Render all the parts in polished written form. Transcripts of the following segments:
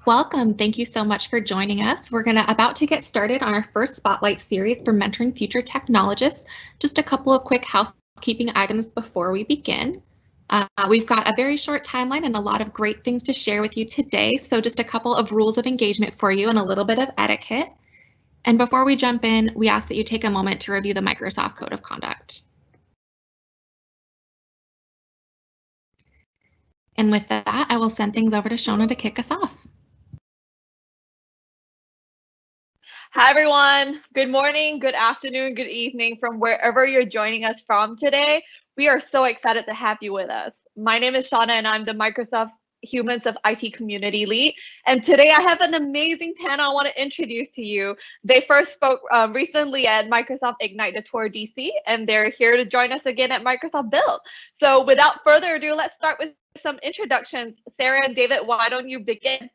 Welcome. Thank you so much for joining us. We're about to get started on our first Spotlight series for mentoring future technologists. Just a couple of quick housekeeping items before we begin. We've got a very short timeline and a lot of great things to share with you today. So just a couple of rules of engagement for you and a little bit of etiquette. And before we jump in, we ask that you take a moment to review the Microsoft Code of Conduct. And with that, I will send things over to Shona to kick us off. Hi, everyone. Good morning, good afternoon, good evening from wherever you're joining us from today. We are so excited to have you with us. My name is Shauna, and I'm the Microsoft Humans of IT Community Lead. And today I have an amazing panel I want to introduce to you. They first spoke recently at Microsoft Ignite the Tour DC, and they're here to join us again at Microsoft Build. So without further ado, let's start with some introductions. Sarah and David, why don't you begin?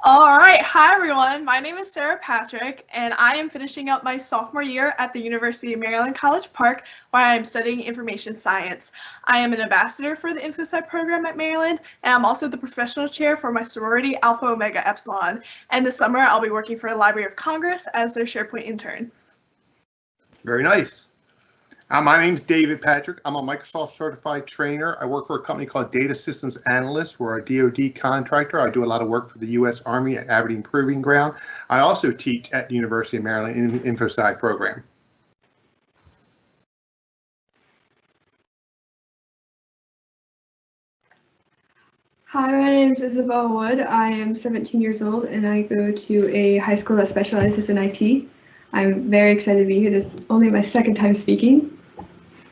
All right, hi everyone. My name is Sarah Patrick, and I am finishing up my sophomore year at the University of Maryland College Park, where I am studying information science. I am an ambassador for the InfoSci program at Maryland, and I'm also the professional chair for my sorority Alpha Omega Epsilon. And this summer, I'll be working for the Library of Congress as their SharePoint intern. Very nice. My name's David Patrick. I'm a Microsoft certified trainer. I work for a company called Data Systems Analysts. We're a DoD contractor. I do a lot of work for the U.S. Army at Aberdeen Proving Ground. I also teach at the University of Maryland in the InfoSci program. Hi, my name is Isabel Wood. I am 17 years old and I go to a high school that specializes in IT. I'm very excited to be here. This is only my second time speaking.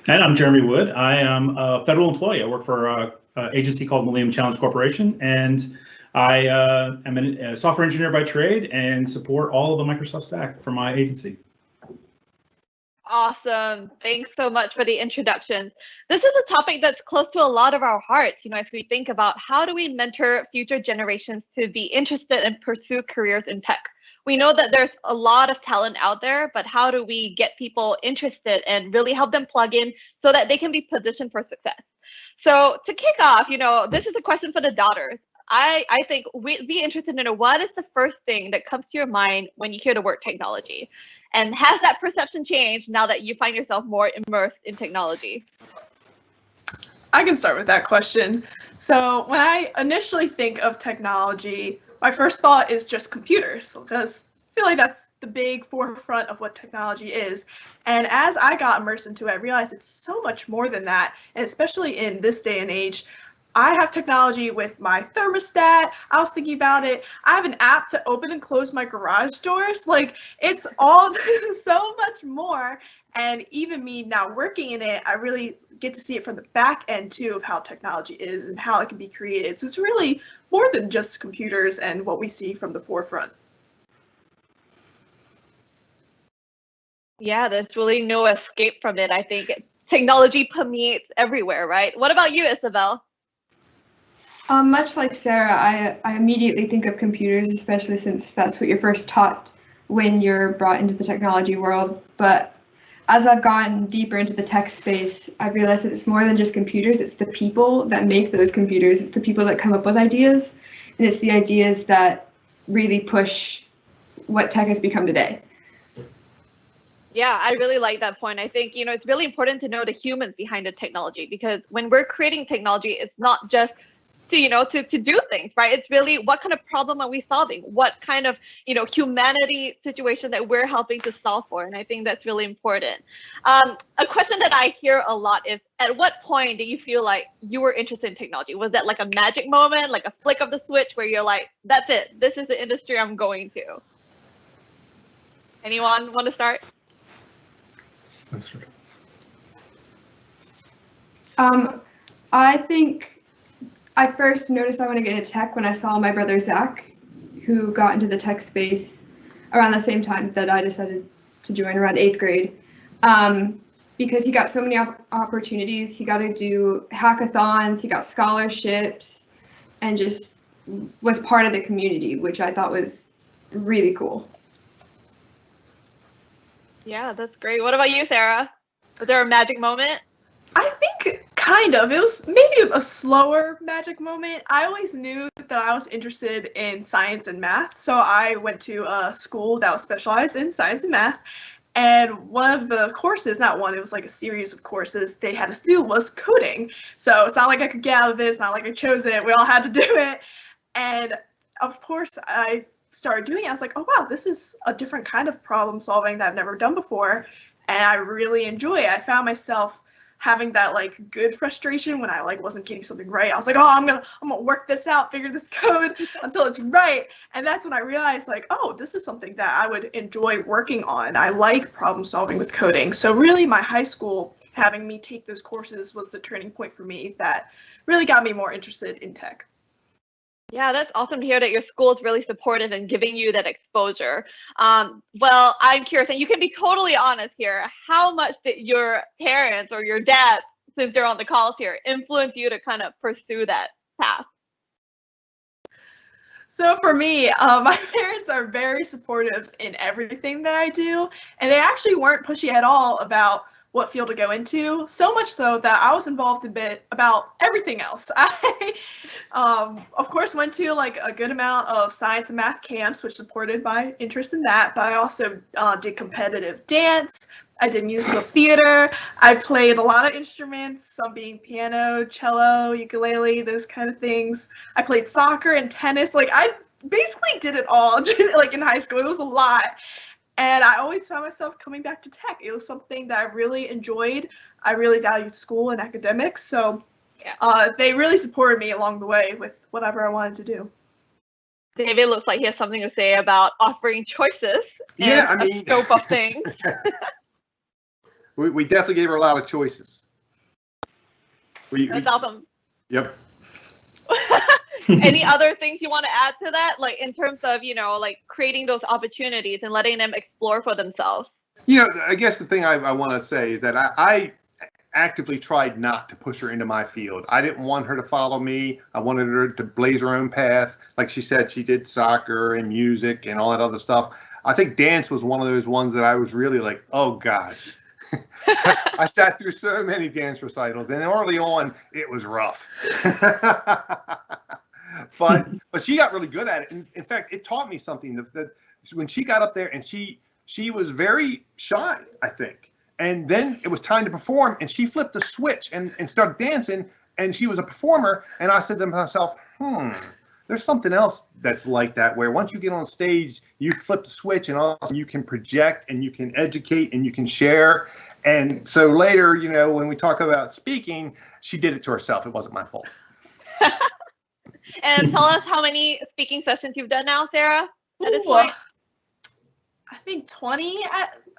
And I'm Jeremy Wood. I am a federal employee. I work for an agency called Millennium Challenge Corporation, and I am a software engineer by trade and support all of the Microsoft stack for my agency. Awesome. Thanks so much for the introduction. This is a topic that's close to a lot of our hearts, as we think about how do we mentor future generations to be interested and pursue careers in tech. We know that there's a lot of talent out there, but how do we get people interested and really help them plug in so that they can be positioned for success? So to kick off, this is a question for the daughters. I think we'd be interested to know, what is the first thing that comes to your mind when you hear the word technology? And has that perception changed now that you find yourself more immersed in technology? I can start with that question. So when I initially think of technology, my first thought is just computers, because I feel like that's the big forefront of what technology is. And as I got immersed into it, I realized it's so much more than that. And especially in this day and age, I have technology with my thermostat. I was thinking about it. I have an app to open and close my garage doors. Like, it's all so much more. And even me now working in it, I really get to see it from the back end too of how technology is and how it can be created. So it's really more than just computers and what we see from the forefront. Yeah, there's really no escape from it. I think technology permeates everywhere, right? What about you, Isabel? Much like Sarah, I immediately think of computers, especially since that's what you're first taught when you're brought into the technology world. But as I've gotten deeper into the tech space, I've realized that it's more than just computers. It's the people that make those computers. It's the people that come up with ideas, and it's the ideas that really push what tech has become today. Yeah, I really like that point. I think, it's really important to know the humans behind the technology, because when we're creating technology, it's not just to do things, right? It's really, what kind of problem are we solving? What kind of, humanity situation that we're helping to solve for? And I think that's really important. A question that I hear a lot is, at what point did you feel like you were interested in technology? Was that like a magic moment, like a flick of the switch where you're like, that's it, this is the industry I'm going to? Anyone want to start? I think I first noticed I want to get into tech when I saw my brother Zach, who got into the tech space around the same time that I decided to join, around 8th grade, because he got so many opportunities. He got to do hackathons, he got scholarships, and just was part of the community, which I thought was really cool. Yeah, that's great. What about you, Sarah? Was there a magic moment? I think kind Kind of. It was maybe a slower magic moment. I always knew that I was interested in science and math, so I went to a school that was specialized in science and math. And one of the courses, not one, it was like a series of courses they had us do was coding. So it's not like I could get out of this, not like I chose it. We all had to do it. And of course, I started doing it. I was like, oh, wow, this is a different kind of problem solving that I've never done before. And I really enjoy it. I found myself having that like good frustration when I like wasn't getting something right. I was like, oh, I'm gonna work this out, figure this code until it's right. And that's when I realized like, oh, this is something that I would enjoy working on. I like problem solving with coding. So really my high school having me take those courses was the turning point for me that really got me more interested in tech. Yeah, that's awesome to hear that your school is really supportive and giving you that exposure. Well, I'm curious, and you can be totally honest here. How much did your parents or your dad, since they're on the calls here, influence you to kind of pursue that path? So for me, my parents are very supportive in everything that I do, and they actually weren't pushy at all about what field to go into, so much so that I was involved a bit about everything else. I, of course, went to like a good amount of science and math camps, which supported my interest in that, but I also did competitive dance, I did musical theater, I played a lot of instruments, some being piano, cello, ukulele, those kind of things. I played soccer and tennis, like I basically did it all, like in high school, it was a lot. And I always found myself coming back to tech. It was something that I really enjoyed. I really valued school and academics. So they really supported me along the way with whatever I wanted to do. David looks like he has something to say about offering choices and a scope of things. we definitely gave her a lot of choices. That's awesome. Yep. Any other things you want to add to that, like in terms of, you know, like creating those opportunities and letting them explore for themselves? You know, I guess the thing I want to say is that I actively tried not to push her into my field. I didn't want her to follow me. I wanted her to blaze her own path. Like she said, she did soccer and music and all that other stuff. I think dance was one of those ones that I was really like, oh gosh. I sat through so many dance recitals, and early on it was rough. But she got really good at it. In fact, it taught me something that when she got up there and she was very shy, I think. And then it was time to perform, and she flipped the switch and started dancing, and she was a performer. And I said to myself, there's something else that's like that, where once you get on stage, you flip the switch and also you can project and you can educate and you can share. And so later, you know, when we talk about speaking, she did it to herself. It wasn't my fault. And tell us how many speaking sessions you've done now, Sarah, at this point. I think 20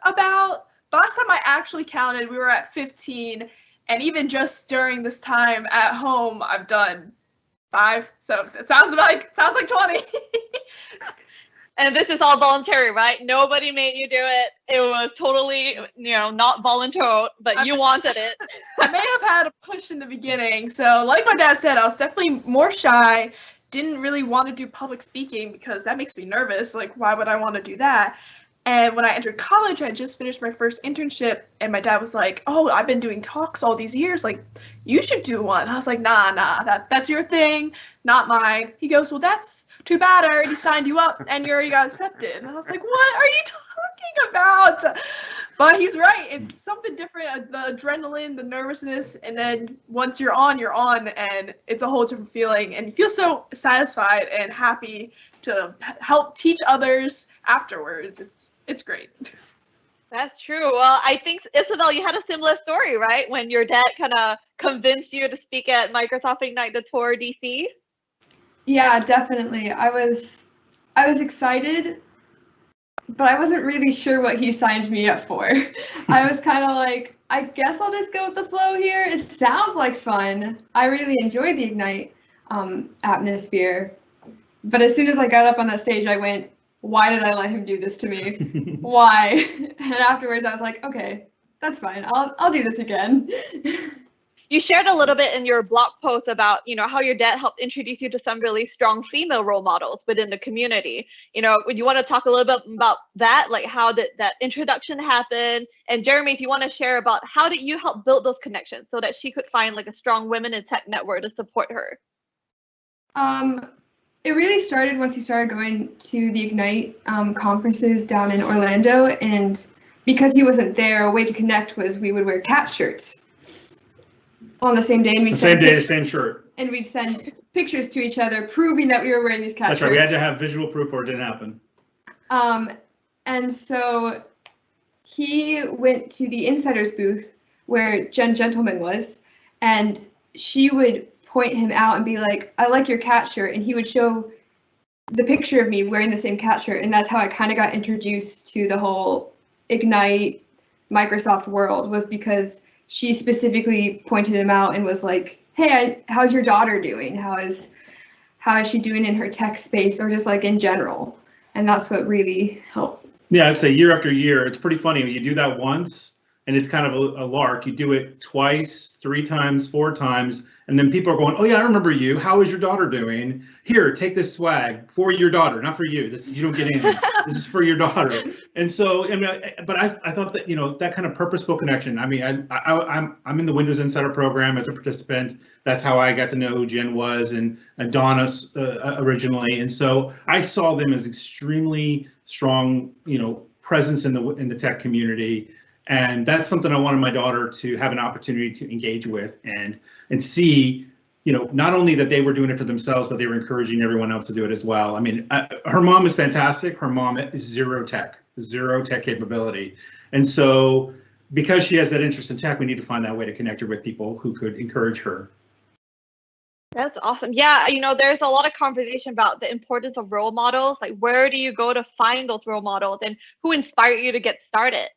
about. Last time I actually counted, we were at 15. And even just during this time at home, I've done 5. So it sounds like 20. And this is all voluntary, right? Nobody made you do it. It was totally, you know, not volunteer, but you wanted it. I may have had a push in the beginning. So like my dad said, I was definitely more shy, didn't really want to do public speaking because that makes me nervous. Like, why would I want to do that? And when I entered college, I had just finished my first internship, and my dad was like, oh, I've been doing talks all these years. Like, you should do one. I was like, nah, that's your thing, not mine. He goes, well, that's too bad. I already signed you up, and you already got accepted. And I was like, what are you talking about? But he's right. It's something different, the adrenaline, the nervousness, and then once you're on, and it's a whole different feeling. And you feel so satisfied and happy to help teach others afterwards. It's great. That's true. Well, I think, Isabel, you had a similar story, right? When your dad kind of convinced you to speak at Microsoft Ignite the Tour DC? Yeah, definitely. I was excited, but I wasn't really sure what he signed me up for. I was kind of like, I guess I'll just go with the flow here. It sounds like fun. I really enjoyed the Ignite atmosphere. But as soon as I got up on that stage, I went, why did I let him do this to me? Why? And afterwards, I was like, okay, that's fine. I'll do this again. You shared a little bit in your blog post about, how your dad helped introduce you to some really strong female role models within the community. Would you want to talk a little bit about that? Like, how did that introduction happen? And Jeremy, if you want to share about how did you help build those connections so that she could find like a strong women in tech network to support her? It really started once he started going to the Ignite conferences down in Orlando, and because he wasn't there, a way to connect was we would wear cat shirts on the same day, and the same shirt, and we'd send pictures to each other proving that we were wearing these cat shirts. That's right. We had to have visual proof or it didn't happen. And so he went to the Insiders booth where Jen Gentleman was, and she would point him out and be like, "I like your cat shirt," and he would show the picture of me wearing the same cat shirt, and that's how I kind of got introduced to the whole Ignite Microsoft world, was because she specifically pointed him out and was like, "Hey, how's your daughter doing? How is she doing in her tech space, or just like in general?" And that's what really helped. Yeah, I'd say year after year, it's pretty funny when you do that once and it's kind of a lark. You do it twice, 3 times, 4 times, and then people are going, "Oh yeah, I remember you. How is your daughter doing? Here, take this swag for your daughter, not for you. You don't get anything. This is for your daughter." And so, but I thought that that kind of purposeful connection. I mean, I'm in the Windows Insider program as a participant. That's how I got to know who Jen was and Donna originally. And so I saw them as extremely strong, presence in the tech community. And that's something I wanted my daughter to have an opportunity to engage with and see, not only that they were doing it for themselves, but they were encouraging everyone else to do it as well. I mean, her mom is fantastic. Her mom is zero tech capability. And so because she has that interest in tech, we need to find that way to connect her with people who could encourage her. That's awesome. Yeah, there's a lot of conversation about the importance of role models. Like, where do you go to find those role models and who inspired you to get started?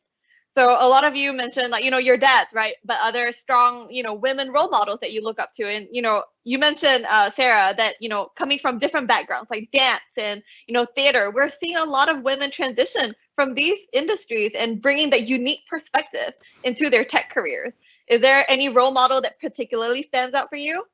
So a lot of you mentioned, like, your dads, right? But other strong, women role models that you look up to. And, you mentioned, Sarah, that, coming from different backgrounds like dance and, theater, we're seeing a lot of women transition from these industries and bringing that unique perspective into their tech careers. Is there any role model that particularly stands out for you?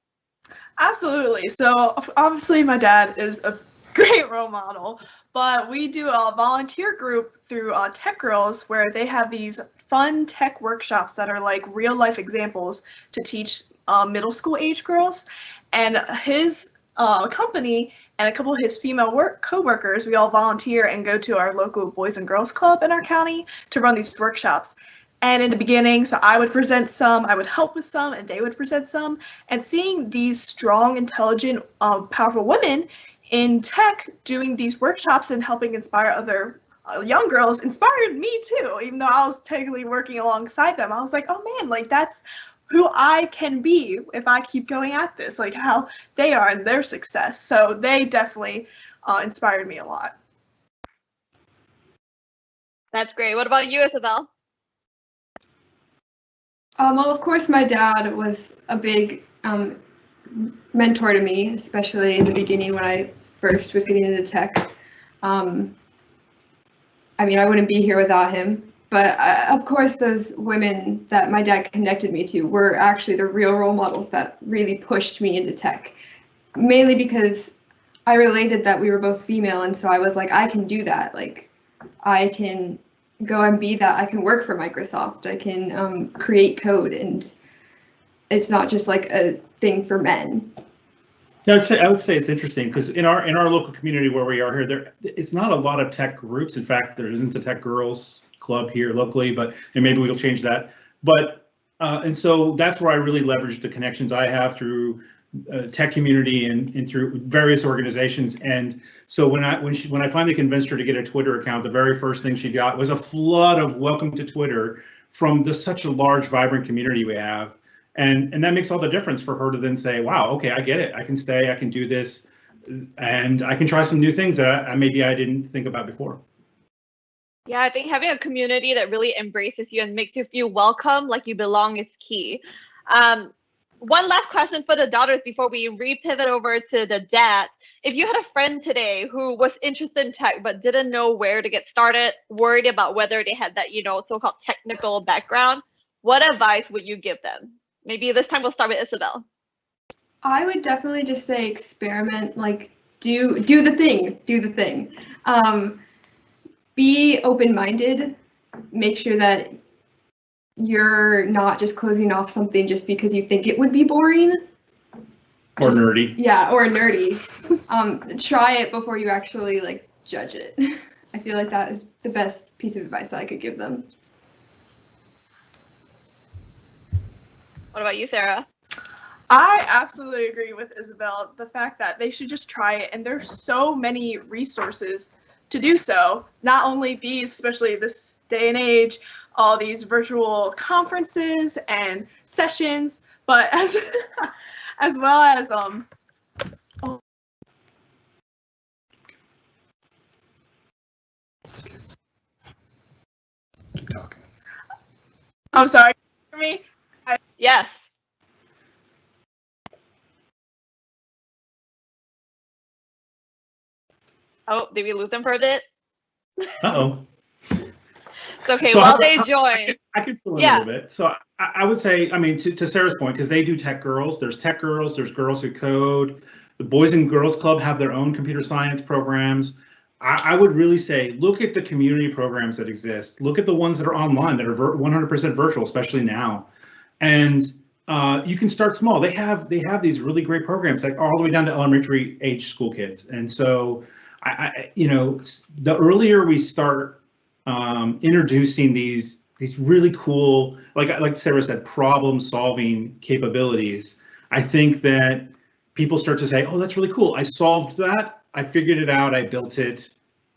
Absolutely. So obviously my dad is a great role model, but we do a volunteer group through Tech Girls where they have these fun tech workshops that are like real life examples to teach middle school age girls. And his company and a couple of his female co-workers, we all volunteer and go to our local Boys and Girls Club in our county to run these workshops. And in the beginning, so I would present some, I would help with some, and they would present some. And seeing these strong, intelligent, powerful women in tech doing these workshops and helping inspire other young girls inspired me too, even though I was technically working alongside them. I was like, oh man, like that's who I can be if I keep going at this, like how they are and their success. So they definitely inspired me a lot. That's great. What about you, Isabel? Well, of course, my dad was a big mentor to me, especially in the beginning when I first was getting into tech. I mean, I wouldn't be here without him. But of course, those women that my dad connected me to were actually the real role models that really pushed me into tech. Mainly because I related that we were both female, and so I was like, I can do that. Like, I can go and be that. I can work for Microsoft. I can create code, and it's not just like a thing for men. I would say it's interesting because in our local community where we are here, it's not a lot of tech groups. In fact, there isn't a tech girls club here locally, and maybe we'll change that. But and so that's where I really leveraged the connections I have through tech community and through various organizations. And so when I finally convinced her to get a Twitter account, the very first thing she got was a flood of welcome to Twitter from such a large, vibrant community we have. And that makes all the difference for her to then say, wow, okay, I get it. I can stay, I can do this, and I can try some new things that maybe I didn't think about before. Yeah, I think having a community that really embraces you and makes you feel welcome, like you belong, is key. One last question for the daughters before we repivot over to the dad. If you had a friend today who was interested in tech but didn't know where to get started, worried about whether they had that, so-called technical background, what advice would you give them? Maybe this time we'll start with Isabel. I would definitely just say experiment, like do the thing. Be open-minded. Make sure that you're not just closing off something just because you think it would be boring. Or nerdy. Yeah, or nerdy. Try it before you actually like judge it. I feel like that is the best piece of advice that I could give them. What about you, Sarah? I absolutely agree with Isabel. The fact that they should just try it, and there's so many resources to do so. Not only these, especially this day and age, all these virtual conferences and sessions, but as well as Keep talking. I'm sorry, for me. Yes. Oh, did we lose them for a bit? Uh-oh. It's okay, So while they join. I could fill in Yeah. a little bit. So I would say, I mean, to Sarah's point, because they do tech girls, there's tech girls, there's girls who code. The Boys and Girls Club have their own computer science programs. I would really say, look at the community programs that exist. Look at the ones that are online, that are 100% virtual, especially now. And you can start small. They have these really great programs, like all the way down to elementary age school kids. And so, you know, the earlier we start introducing these really cool, like Sarah said, problem-solving capabilities, I think that people start to say, oh, that's really cool. I solved that. I figured it out. I built it.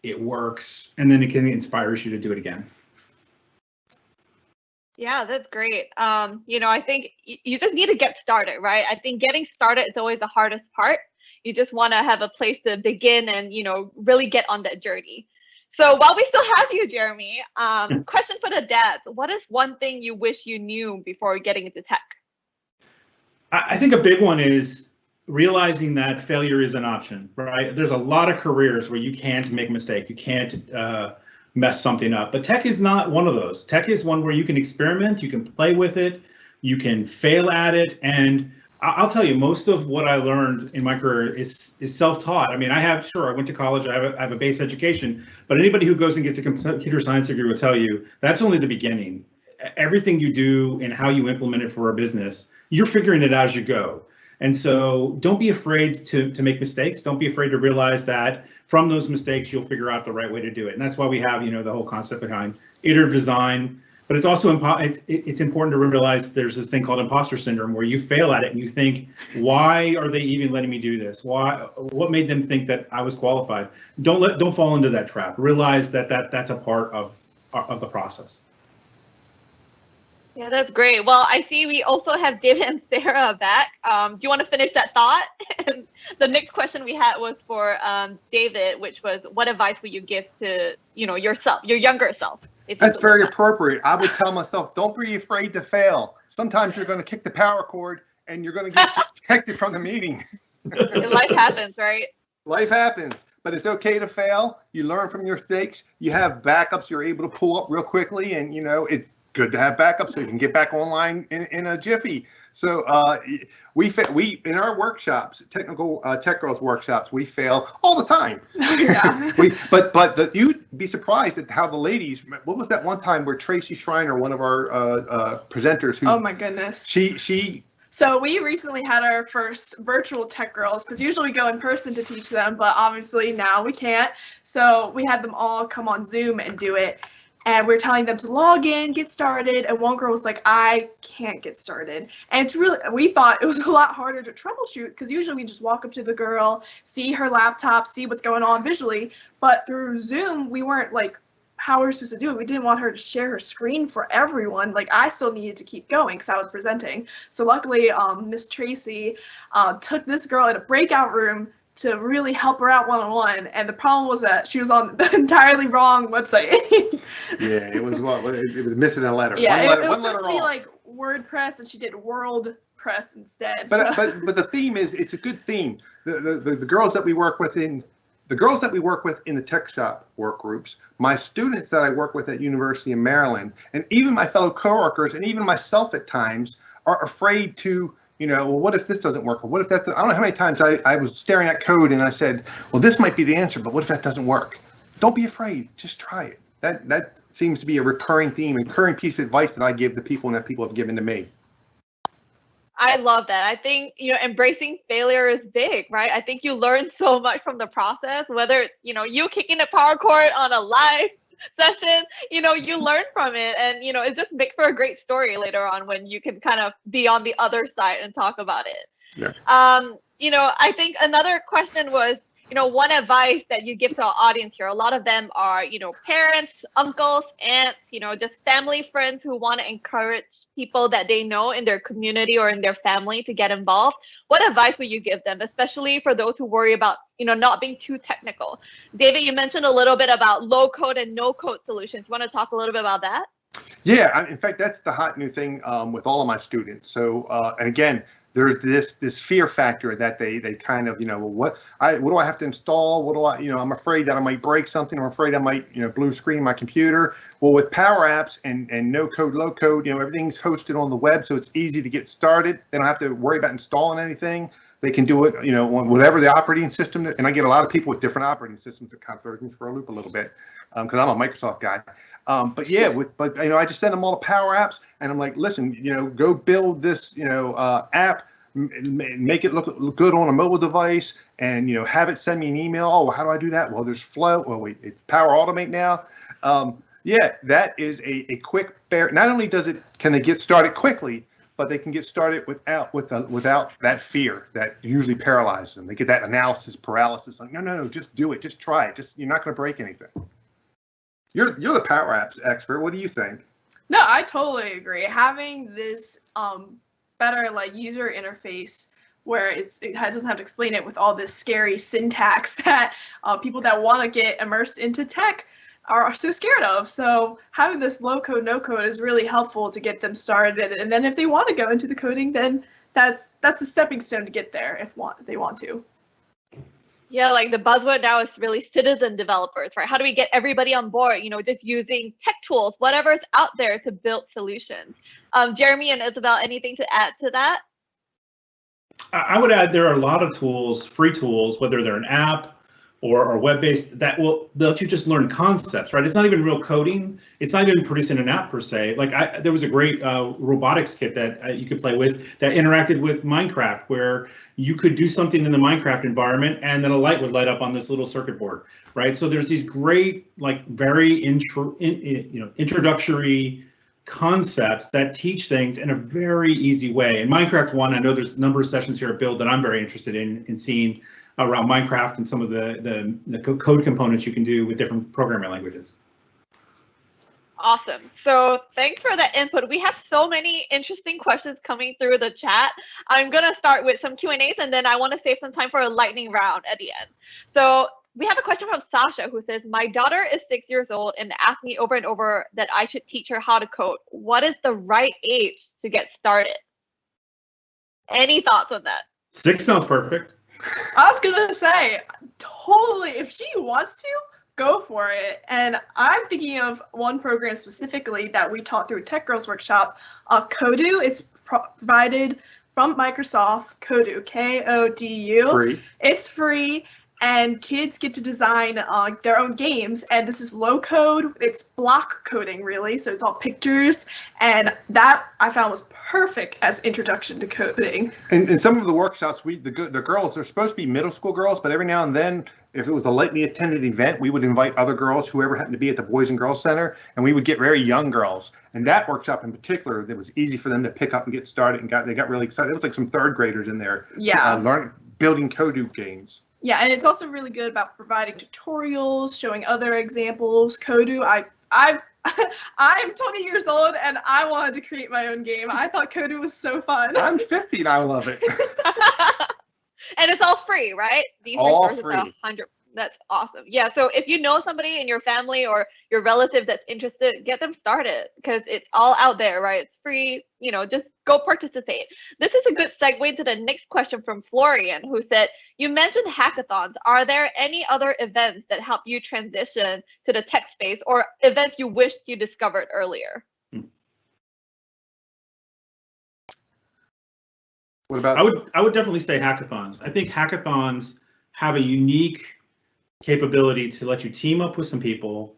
It works. And then it can inspire you to do it again. Yeah, that's great. You know, I think you just need to get started, right? I think getting started is always the hardest part. You just want to have a place to begin and, you know, really get on that journey. So while we still have you, Jeremy, question for the dads. What is one thing you wish you knew before getting into tech? I think a big one is realizing that failure is an option, right? There's a lot of careers where you can't make a mistake. You can't mess something up, but tech is not one of those. Tech is one where you can experiment, you can play with it, you can fail at it. And I'll tell you, most of what I learned in my career is self-taught. I mean, I went to college, I have a base education, but anybody who goes and gets a computer science degree will tell you that's only the beginning. Everything you do and how you implement it for a business, you're figuring it out as you go. And so don't be afraid to make mistakes. Don't be afraid to realize that from those mistakes, you'll figure out the right way to do it. And that's why we have, you know, the whole concept behind iterative design. But it's also it's important to realize there's this thing called imposter syndrome, where you fail at it and you think, why are they even letting me do this? What made them think that I was qualified? Don't fall into that trap. Realize that's a part of the process. Yeah, that's great. Well, I see we also have David and Sarah back. Do you want to finish that thought? And the next question we had was for David, which was, what advice would you give to, you know, yourself, your younger self? That's very appropriate. I would tell myself, don't be afraid to fail. Sometimes you're going to kick the power cord and you're going to get ejected from the meeting. Life happens, right? Life happens, but it's okay to fail. You learn from your mistakes. You have backups you're able to pull up real quickly, and you know it's good to have backups so you can get back online in a jiffy. So we in our workshops, tech girls workshops, we fail all the time. Yeah. But you'd be surprised at how the ladies. What was that one time where Tracy Schreiner, one of our presenters, who? Oh my goodness. She. So we recently had our first virtual tech girls, because usually we go in person to teach them, but obviously now we can't. So we had them all come on Zoom and do it. And we're telling them to log in, get started, and one girl was like, I can't get started. And it's really, we thought it was a lot harder to troubleshoot, because usually we just walk up to the girl, see her laptop, see what's going on visually. But through Zoom, we weren't like, how are we supposed to do it? We didn't want her to share her screen for everyone. Like, I still needed to keep going because I was presenting. So luckily, Miss Tracy took this girl in a breakout room to really help her out one-on-one, and the problem was that she was on the entirely wrong website. Yeah, it was it was missing a letter. Yeah, it was supposed to be like WordPress, and she did WorldPress instead. But the theme is, it's a good theme. The girls that we work with in the tech shop work groups, my students that I work with at University of Maryland, and even my fellow coworkers, and even myself at times, are afraid to, well, what if this doesn't work? Or what if that, I don't know how many times I was staring at code and I said, well, this might be the answer, but what if that doesn't work? Don't be afraid, just try it. That seems to be a recurring theme, a recurring piece of advice that I give to people and that people have given to me. I love that. I think, embracing failure is big, right? I think you learn so much from the process, whether, you kicking a power cord on a live session, you learn from it. And, it just makes for a great story later on when you can kind of be on the other side and talk about it. Yeah. I think another question was, one advice that you give to our audience here, a lot of them are, parents, uncles, aunts, just family friends who want to encourage people that they know in their community or in their family to get involved. What advice would you give them, especially for those who worry about, not being too technical? David, you mentioned a little bit about low code and no code solutions. You want to talk a little bit about that? Yeah, in fact, that's the hot new thing with all of my students. So, and again, there's this fear factor that they kind of, well, what do I have to install? What do I'm afraid that I might break something. I'm afraid I might, blue screen my computer. Well, with Power Apps and no code, low code, everything's hosted on the web, so it's easy to get started. They don't have to worry about installing anything. They can do it, on whatever the operating system. And I get a lot of people with different operating systems that kind of throws me for a loop a little bit because I'm a Microsoft guy. But yeah, I just send them all to Power Apps, and I'm like, listen, go build this, app, make it look good on a mobile device, and have it send me an email. Oh, how do I do that? Well, there's Flow. Oh wait, it's Power Automate now. Yeah, that is a quick fair. Not only can they get started quickly, but they can get started without that fear that usually paralyzes them. They get that analysis paralysis. Like, no, just do it, just try it. You're not going to break anything. You're the Power Apps expert. What do you think? No, I totally agree. Having this better user interface where it doesn't have to explain it with all this scary syntax that people that want to get immersed into tech are so scared of. So having this low code, no code is really helpful to get them started. And then if they want to go into the coding, then that's a stepping stone to get there if they want to. Yeah, the buzzword now is really citizen developers, right? How do we get everybody on board, just using tech tools, whatever is out there to build solutions? Jeremy and Isabel, anything to add to that? I would add there are a lot of tools, free tools, whether they're an app or web-based, that will let you just learn concepts, right? It's not even real coding. It's not even producing an app per se. There was a great robotics kit that you could play with that interacted with Minecraft, where you could do something in the Minecraft environment and then a light would light up on this little circuit board, right? So there's these great, very introductory concepts that teach things in a very easy way. In Minecraft 1, I know there's a number of sessions here at Build that I'm very interested in seeing around Minecraft and some of the code components you can do with different programming languages. Awesome. So thanks for that input. We have so many interesting questions coming through the chat. I'm going to start with some Q&As, and then I want to save some time for a lightning round at the end. So we have a question from Sasha who says, my daughter is 6 years old and asked me over and over that I should teach her how to code. What is the right age to get started? Any thoughts on that? 6 sounds perfect. I was going to say, totally, if she wants to, go for it. And I'm thinking of one program specifically that we taught through Tech Girls Workshop, Kodu. It's provided from Microsoft, Kodu, K-O-D-U. Free. It's free, and kids get to design their own games. And this is low code. It's block coding, really. So it's all pictures. And that I found was perfect as introduction to coding. And in some of the workshops, the girls, they're supposed to be middle school girls, but every now and then, if it was a lightly attended event, we would invite other girls, whoever happened to be at the Boys and Girls Center, and we would get very young girls. And that workshop in particular, it was easy for them to pick up and get started, and they got really excited. It was like some third graders in there, building Kodu games. Yeah, and it's also really good about providing tutorials, showing other examples. Kodu, I'm 20 years old and I wanted to create my own game. I thought Kodu was so fun. I'm 50 and I love it. And it's all free, right? These all resources free. are 100. That's awesome. Yeah. So if you know somebody in your family or your relative that's interested, get them started because it's all out there, right? It's free. Just go participate. This is a good segue to the next question from Florian, who said, you mentioned hackathons. Are there any other events that help you transition to the tech space or events you wished you discovered earlier? What about? I would definitely say hackathons. I think hackathons have a unique capability to let you team up with some people.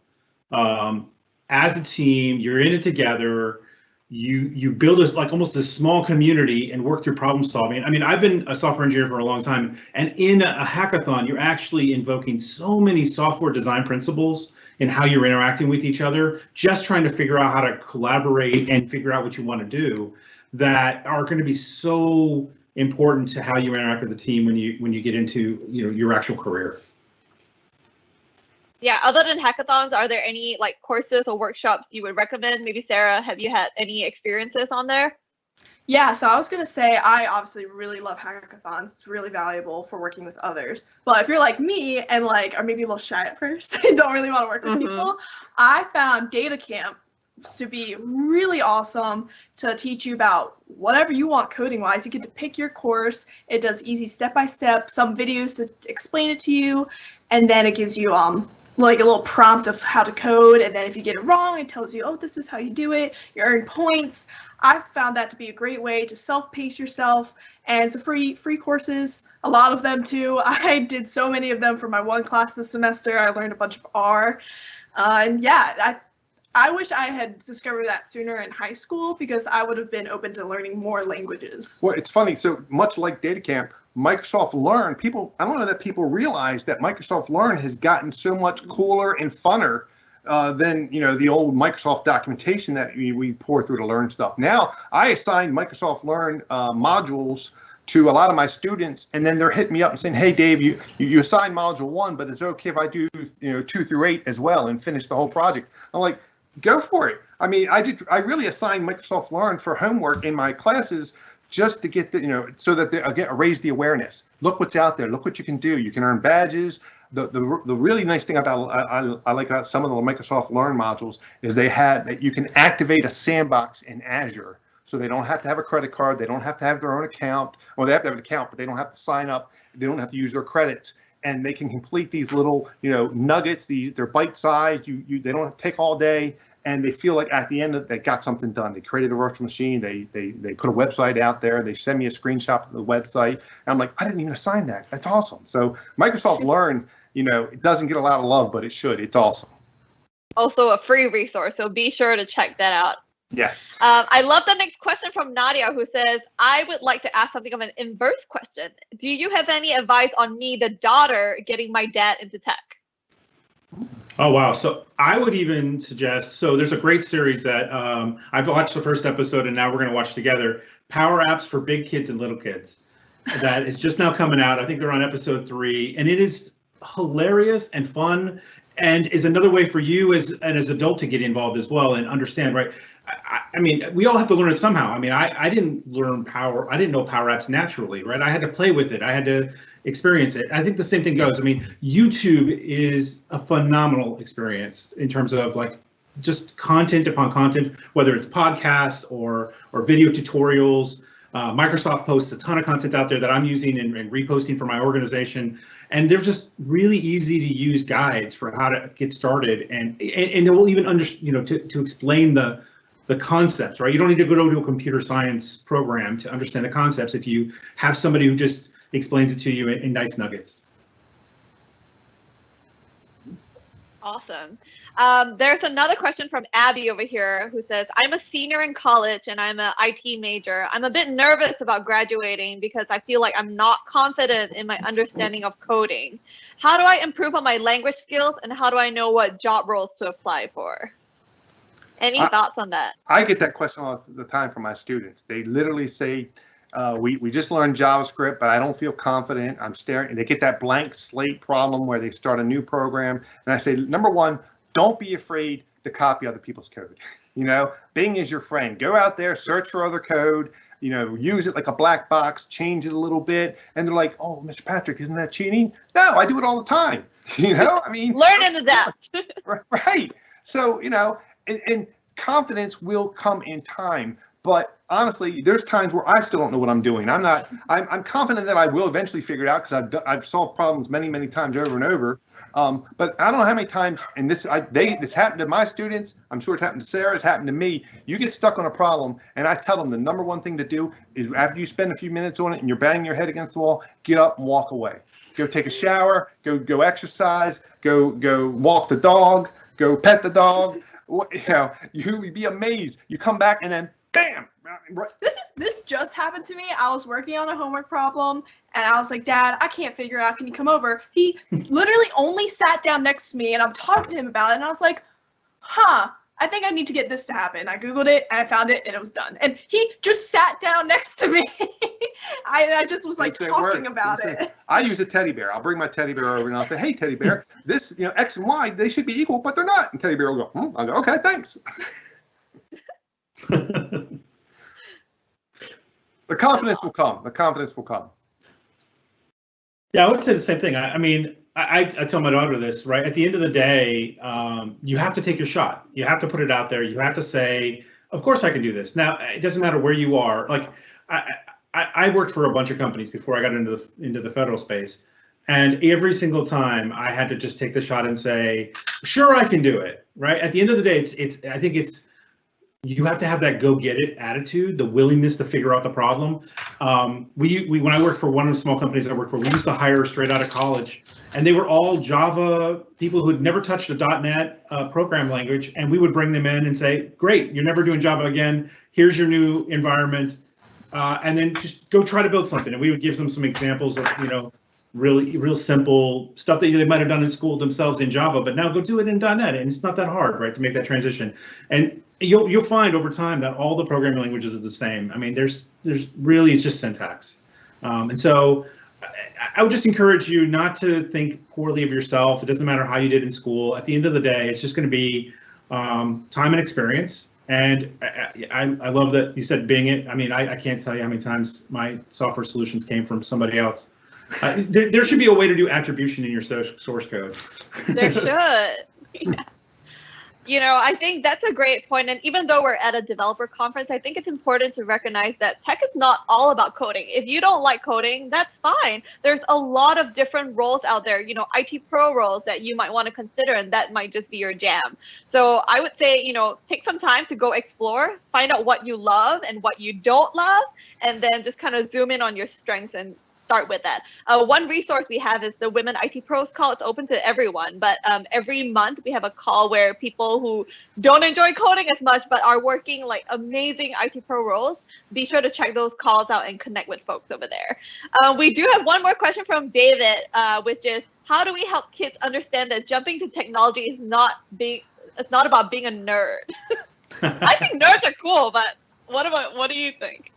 As a team, you're in it together. You build this like almost this small community and work through problem solving. I mean, I've been a software engineer for a long time, and in a hackathon, you're actually invoking so many software design principles in how you're interacting with each other, just trying to figure out how to collaborate and figure out what you want to do, that are going to be so important to how you interact with the team when you get into your actual career. Yeah, other than hackathons, are there any like courses or workshops you would recommend? Maybe Sarah, have you had any experiences on there? Yeah, so I was going to say I obviously really love hackathons. It's really valuable for working with others. But if you're like me and like are maybe a little shy at first and don't really want to work with people, I found Data Camp to be really awesome to teach you about whatever you want coding wise. You get to pick your course. It does easy step-by-step, some videos to explain it to you, and then it gives you like a little prompt of how to code, and then if you get it wrong, it tells you, oh, this is how you do it. You earn points. I found that to be a great way to self-pace yourself, and it's a free courses, a lot of them too. I did so many of them for my one class this semester. I learned a bunch of R, and yeah, I wish I had discovered that sooner in high school because I would have been open to learning more languages. Well, it's funny. So much like Data Camp, Microsoft Learn, I don't know that people realize that Microsoft Learn has gotten so much cooler and funner than the old Microsoft documentation that we pour through to learn stuff. Now, I assign Microsoft Learn modules to a lot of my students, and then they're hitting me up and saying, "Hey, Dave, you assigned module 1, but is it okay if I do 2 through 8 as well and finish the whole project?" I'm like, go for it. I mean, I really assigned Microsoft Learn for homework in my classes just to get so that they again raise the awareness. Look what's out there. Look what you can do. You can earn badges. The really nice thing about I like about some of the Microsoft Learn modules is that you can activate a sandbox in Azure, so they don't have to have a credit card. They don't have to have their own account. Well, they have to have an account, but they don't have to sign up. They don't have to use their credits. And they can complete these little, nuggets. They're bite-sized. They don't have to take all day, and they feel like at the end they got something done. They created a virtual machine. They put a website out there. They send me a screenshot of the website, and I'm like, I didn't even assign that. That's awesome. So Microsoft Learn, it doesn't get a lot of love, but it should. It's awesome. Also a free resource, so be sure to check that out. Yes. I love the next question from Nadia, who says, I would like to ask something of an inverse question. Do you have any advice on me, the daughter, getting my dad into tech? Oh, wow. So I would even suggest, so there's a great series that I've watched the first episode and now we're going to watch together, Power Apps for Big Kids and Little Kids. That is just now coming out. I think they're on episode 3, and it is hilarious and fun, and is another way for you as an adult to get involved as well and understand, right? I mean, we all have to learn it somehow. I mean, I didn't know Power Apps naturally, right? I had to play with it. I had to experience it. I think the same thing goes. I mean, YouTube is a phenomenal experience in terms of like just content upon content, whether it's podcasts or video tutorials. Microsoft posts a ton of content out there that I'm using and reposting for my organization, and they're just really easy to use guides for how to get started, and they will even to explain the concepts, right? You don't need to go to a computer science program to understand the concepts if you have somebody who just explains it to you in nice nuggets. Awesome. There's another question from Abby over here who says, I'm a senior in college and I'm an IT major. I'm a bit nervous about graduating because I feel like I'm not confident in my understanding of coding. How do I improve on my language skills, and how do I know what job roles to apply for? Any thoughts on that? I get that question all the time from my students. They literally say, we just learned JavaScript, but I don't feel confident. I'm staring, and they get that blank slate problem where they start a new program. And I say, number one, don't be afraid to copy other people's code. Bing is your friend. Go out there, search for other code, use it like a black box, change it a little bit. And they're like, oh, Mr. Patrick, isn't that cheating? No, I do it all the time. I mean, learn and adapt. Right. So, and confidence will come in time. But honestly, there's times where I still don't know what I'm doing. I'm confident that I will eventually figure it out because I've solved problems many, many times over and over. But I don't know how many times, and this happened to my students. I'm sure it's happened to Sarah. It's happened to me. You get stuck on a problem, and I tell them the number one thing to do is after you spend a few minutes on it and you're banging your head against the wall, get up and walk away. Go take a shower. Go exercise. Go walk the dog. Go pet the dog. You'd be amazed. You come back and then bam. This just happened to me. I was working on a homework problem and I was like, Dad, I can't figure it out. Can you come over? He literally only sat down next to me and I'm talking to him about it and I was like, I think I need to get this to happen. I Googled it and I found it and it was done. And he just sat down next to me. I just was like talking about it. I use a teddy bear. I'll bring my teddy bear over and I'll say, hey, teddy bear, this, X and Y, they should be equal, but they're not. And teddy bear will go, I'll go, okay, thanks. The confidence will come. The confidence will come. Yeah, I would say the same thing. I tell my daughter this, right? At the end of the day, you have to take your shot. You have to put it out there. You have to say, of course I can do this. Now, it doesn't matter where you are. Like, I worked for a bunch of companies before I got into the federal space. And every single time I had to just take the shot and say, sure, I can do it, right? At the end of the day, I think you have to have that go get it attitude, the willingness to figure out the problem. When I worked for one of the small companies I worked for, we used to hire straight out of college, and they were all Java people who had never touched a .NET program language, and we would bring them in and say, great, you're never doing Java again. Here's your new environment, and then just go try to build something. And we would give them some examples of really real simple stuff that they might have done in school themselves in Java, but now go do it in .NET, and it's not that hard, right, to make that transition. And you'll find over time that all the programming languages are the same. I mean, there's really, it's just syntax. And so I would just encourage you not to think poorly of yourself. It doesn't matter how you did in school. At the end of the day, it's just going to be time and experience. And I love that you said Bing it. I mean, I can't tell you how many times my software solutions came from somebody else. There should be a way to do attribution in your source code. There should. Yes. I think that's a great point. And even though we're at a developer conference, I think it's important to recognize that tech is not all about coding. If you don't like coding, that's fine. There's a lot of different roles out there, IT pro roles that you might want to consider, and that might just be your jam. So I would say, take some time to go explore, find out what you love and what you don't love, and then just kind of zoom in on your strengths and start with that. One resource we have is the Women IT Pros call. It's open to everyone, but every month we have a call where people who don't enjoy coding as much but are working like amazing IT pro roles, be sure to check those calls out and connect with folks over there. We do have one more question from David, which is, how do we help kids understand that jumping to technology is not about being a nerd? I think nerds are cool, but what do you think?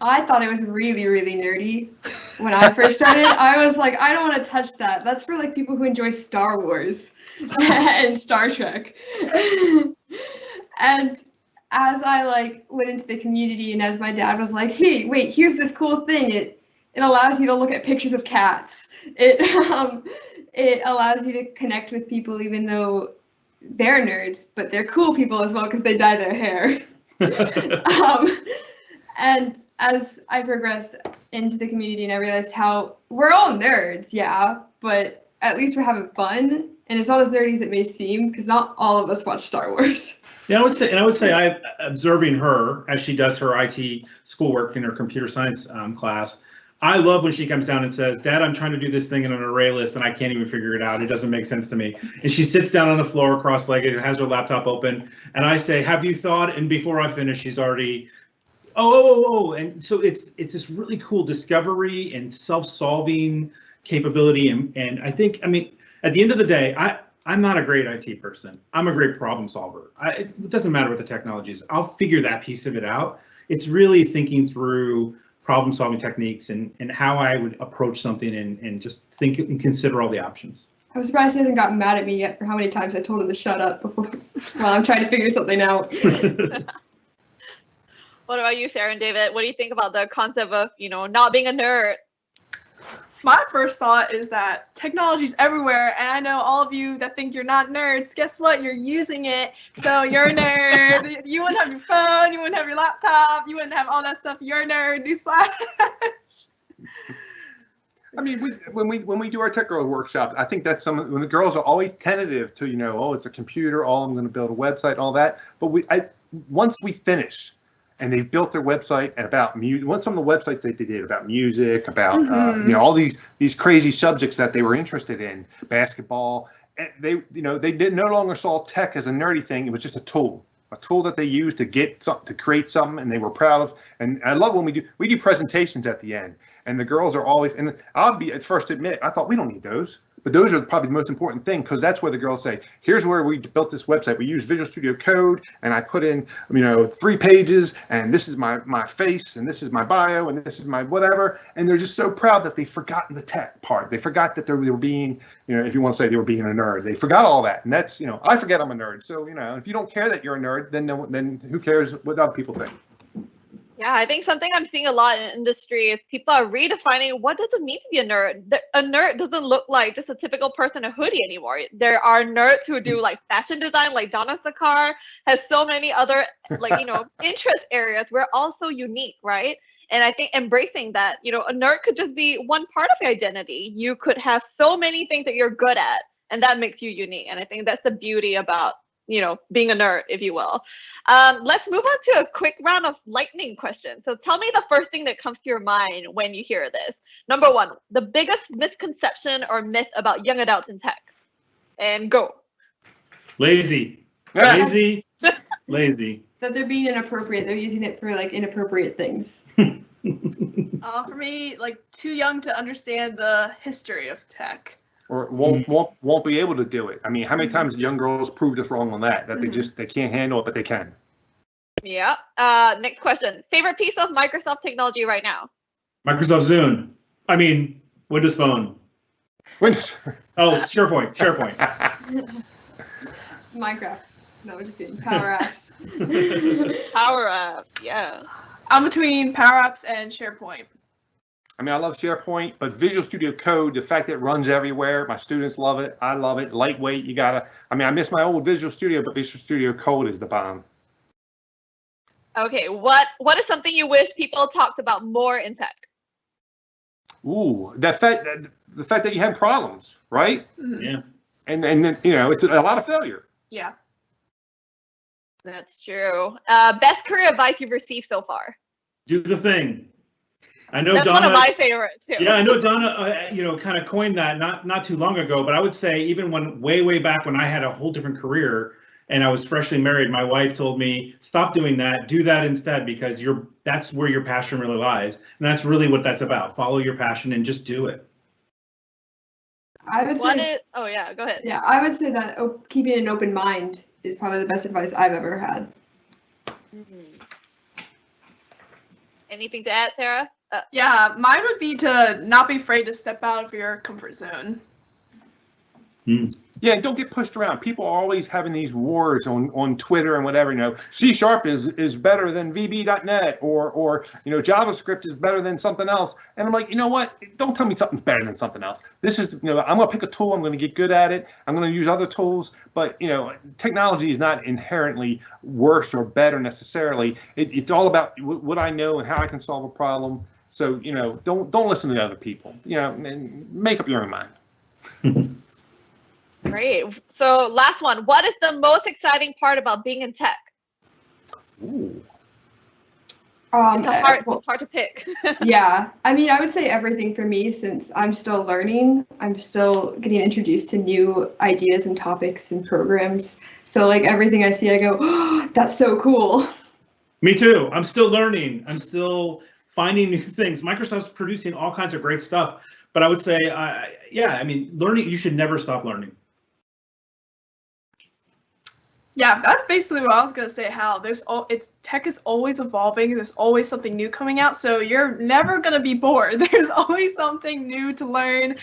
I thought it was really, really nerdy when I first started. I was like, I don't want to touch that. That's for like people who enjoy Star Wars and Star Trek. And as I went into the community, and as my dad was like, hey, wait, here's this cool thing. It allows you to look at pictures of cats. It allows you to connect with people even though they're nerds, but they're cool people as well because they dye their hair. And as I progressed into the community and I realized how we're all nerds, yeah, but at least we're having fun. And it's not as nerdy as it may seem, because not all of us watch Star Wars. Yeah, I would say I'm observing her as she does her IT schoolwork in her computer science class. I love when she comes down and says, Dad, I'm trying to do this thing in an array list and I can't even figure it out. It doesn't make sense to me. And she sits down on the floor cross-legged, has her laptop open, and I say, have you thought? And before I finish, she's already, and so it's this really cool discovery and self-solving capability. And I think, at the end of the day, I'm not a great IT person. I'm a great problem solver. It doesn't matter what the technology is. I'll figure that piece of it out. It's really thinking through problem solving techniques and how I would approach something and just think and consider all the options. I'm surprised he hasn't gotten mad at me yet for how many times I told him to shut up before while I'm trying to figure something out. What about you, Sarah and David? What do you think about the concept of, not being a nerd? My first thought is that technology's everywhere, and I know all of you that think you're not nerds, guess what? You're using it, so you're a nerd. You wouldn't have your phone, you wouldn't have your laptop, you wouldn't have all that stuff. You're a nerd. Newsflash. I mean, when we do our Tech Girls workshop, I think that's when the girls are always tentative to, oh, it's a computer, I'm going to build a website, all that. But once we finish and they've built their website and about music, some of the websites they did about music, about all these crazy subjects that they were interested in, basketball, and they no longer saw tech as a nerdy thing. It was just a tool that they used to get something, to create something, and they were proud of. And I love when we do presentations at the end, and the girls are always, and I'll be at first admit, I thought we don't need those, but those are probably the most important thing, because that's where the girls say, here's where we built this website. We use Visual Studio Code, and I put in 3 pages, and this is my face, and this is my bio, and this is my whatever, and they're just so proud that they've forgotten the tech part. They forgot that they were being, if you want to say they were being a nerd, they forgot all that, and that's, I forget I'm a nerd. So if you don't care that you're a nerd, then who cares what other people think? Yeah, I think something I'm seeing a lot in industry is people are redefining what does it mean to be a nerd. A nerd doesn't look like just a typical person in a hoodie anymore. There are nerds who do like fashion design, like Donna Sakar has so many other interest areas. We're all so unique, right? And I think embracing that, a nerd could just be one part of your identity. You could have so many things that you're good at, and that makes you unique. And I think that's the beauty about being a nerd, if you will. Let's move on to a quick round of lightning questions. So tell me the first thing that comes to your mind when you hear this. Number 1, the biggest misconception or myth about young adults in tech. And go. Lazy. Lazy. That they're being inappropriate. They're using it for inappropriate things. For me, too young to understand the history of tech. Or won't be able to do it. I mean, how many times young girls proved us wrong on that they can't handle it, but they can. Yeah. Next question. Favorite piece of Microsoft technology right now? Microsoft Zoom. I mean, Windows Phone. Windows. Oh, SharePoint. Minecraft. No, just kidding. Power Apps. Power Apps. Yeah. I'm between Power Apps and SharePoint. I mean, I love SharePoint, but Visual Studio Code, the fact that it runs everywhere, my students love it. I love it. Lightweight. I miss my old Visual Studio, but Visual Studio Code is the bomb. Okay, what is something you wish people talked about more in tech? Ooh, the fact that you have problems, right? Yeah. And then, it's a lot of failure. Yeah. That's true. Best career advice you've received so far? Do the thing. I know that's Donna, one of my favorites too. Yeah, I know Donna, kind of coined that not too long ago. But I would say even way back when I had a whole different career and I was freshly married, my wife told me, stop doing that. Do that instead, because that's where your passion really lies, and that's really what that's about. Follow your passion and just do it. I would say. Oh yeah, go ahead. Yeah, I would say that keeping an open mind is probably the best advice I've ever had. Anything to add, Sarah? Yeah, mine would be to not be afraid to step out of your comfort zone. Yeah, don't get pushed around. People are always having these wars on Twitter and whatever. C# is better than VB.net or JavaScript is better than something else. And I'm like, you know what? Don't tell me something's better than something else. This is, I'm going to pick a tool. I'm going to get good at it. I'm going to use other tools. But, technology is not inherently worse or better necessarily. It's all about what I know and how I can solve a problem. So, don't listen to other people. And make up your own mind. Great. So last one. What is the most exciting part about being in tech? Ooh. It's hard to pick. Yeah. I mean, I would say everything for me, since I'm still learning. I'm still getting introduced to new ideas and topics and programs. So everything I see, I go, oh, that's so cool. Me too. I'm still learning. I'm still finding new things. Microsoft's producing all kinds of great stuff. But I would say, learning, you should never stop learning. Yeah, that's basically what I was gonna say. Hal, tech is always evolving. There's always something new coming out, so you're never gonna be bored. There's always something new to learn.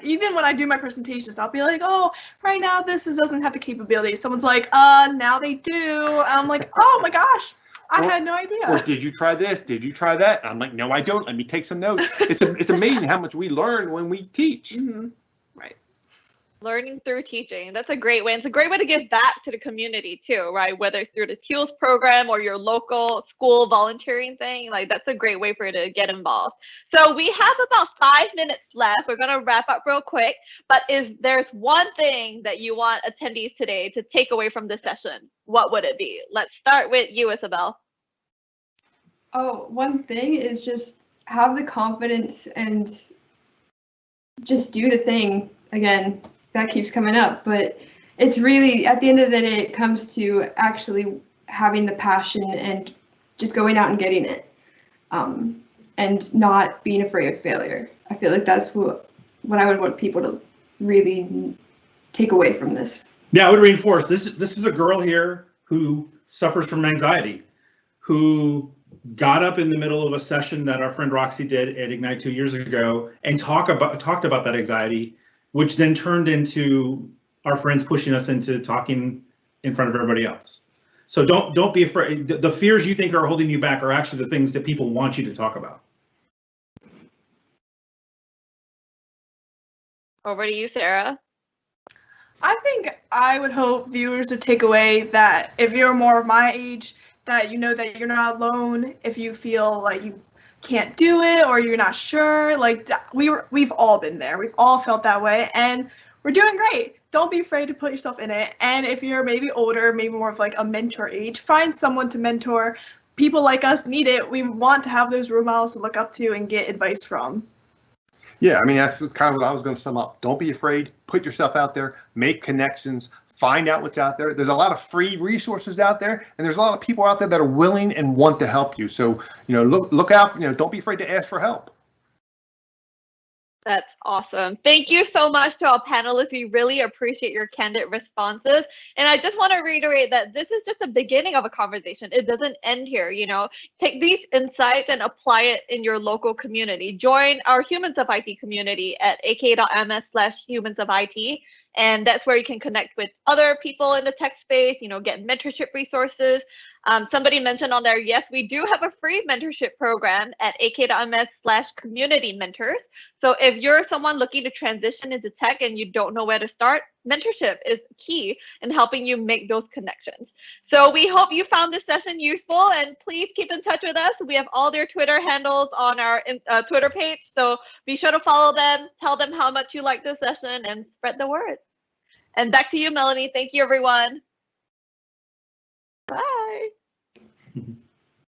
Even when I do my presentations, I'll be like, oh, right now this doesn't have the capability. Someone's like, now they do. I'm like, oh my gosh, I had no idea. Or did you try this? Did you try that? I'm like, no, I don't. Let me take some notes. It's amazing how much we learn when we teach. Mm-hmm. Right. Learning through teaching. That's a great way. It's a great way to give back to the community too, right? Whether it's through the TEALS program or your local school volunteering thing, like that's a great way for you to get involved. So we have about 5 minutes left. We're going to wrap up real quick, but there's one thing that you want attendees today to take away from this session? What would it be? Let's start with you, Isabel. Oh, one thing is just have the confidence and just do the thing. Again, that keeps coming up, but it's really, at the end of the day, it comes to actually having the passion and just going out and getting it, and not being afraid of failure. I feel like that's what I would want people to really take away from this. Yeah, I would reinforce this is a girl here who suffers from anxiety, who got up in the middle of a session that our friend Roxy did at Ignite 2 years ago and talked about that anxiety, which then turned into our friends pushing us into talking in front of everybody else. So don't be afraid. The fears you think are holding you back are actually the things that people want you to talk about. Over to you, Sarah. I think I would hope viewers would take away that if you're more of my age, that you know that you're not alone if you feel like you can't do it or you're not sure. Like we've all been there. We've all felt that way, and we're doing great. Don't be afraid to put yourself in it. And if you're maybe older, maybe more of like a mentor age, find someone to mentor. People like us need it. We want to have those role models to look up to and get advice from. Yeah, I mean, that's kind of what I was going to sum up. Don't be afraid. Put yourself out there. Make connections. Find out what's out there. There's a lot of free resources out there, and there's a lot of people out there that are willing and want to help you. So, look out. Don't be afraid to ask for help. That's awesome. Thank you so much to our panelists. We really appreciate your candid responses. And I just want to reiterate that this is just the beginning of a conversation. It doesn't end here, Take these insights and apply it in your local community. Join our Humans of IT community at aka.ms/humans of IT. And that's where you can connect with other people in the tech space, get mentorship resources. Somebody mentioned on there, yes, we do have a free mentorship program at aka.ms/community mentors. So if you're someone looking to transition into tech and you don't know where to start, mentorship is key in helping you make those connections. So we hope you found this session useful, and please keep in touch with us. We have all their Twitter handles on our Twitter page. So be sure to follow them, tell them how much you like this session, and spread the word. And back to you, Melanie. Thank you, everyone. Bye.